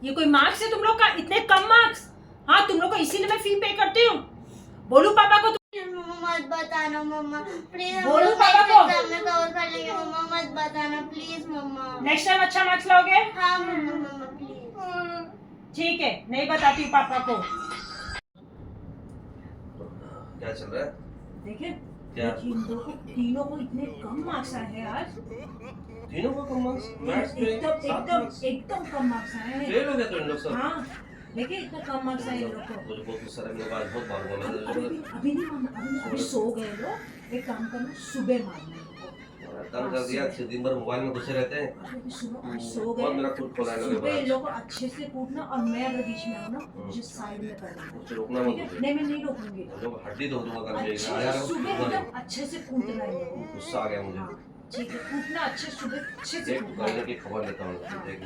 ये कोई मार्क्स है तुम लोग का? इतने कम मार्क्स? हाँ, तुम लोग को इसीलिए मैं फी पे करती हूँ। बोलू पापा को? मम्मा मत बताना मम्मा प्लीज। बोलू पापा को? में कवर कर लेंगे मम्मा, मत बताना प्लीज मम्मा। नेक्स्ट टाइम अच्छा मार्क्स लाओगे? हाँ मम्मा मम्मा प्लीज। ठीक है, नहीं बताती हूँ पापा को। क्या चल रहा है? देखिए क्या? तीनों को इतने कम मार्क्स आए हैं आज। तीनों को कम मार्क्स? मैथ्स में एकदम 7 एकदम मार्क्स। एकदम कम मार्क्स आए हैं। फेल हो गया तो इन लोग सब। हाँ, देखिए इतना कम मार्क्स आए इन लोग को। मुझे बहुत गुस्सा है, मेरे आज बहुत मारूंगा अभी मैं। अभी नहीं मारना, अभी सो गए लोग। एक काम करना, सुबह मारना इनको। तंग कर दिया, दिन भर मोबाइल में घुसे रहते हैं। अभी सुनो, आज सो बहुत मेरा गए। खुद खोला है सुबह इन लोगों को अच्छे से कूटना, और मैं अगर बीच में आऊँ ना, मुझे साइड में कर देना। मुझे रोकना ठीक मत है? मुझे। नहीं, मैं नहीं रोकूंगी। लोग हड्डी धो दूंगा कल अच्छे मेरी। से सुबह एकदम अच्छे से कूटना है इनको। गुस्सा आ गया मुझे। हाँ, ठीक है, कूटना अच्छे, सुबह अच्छे से देख कूटना करने है। की खबर लेता हूँ। हाँ। देख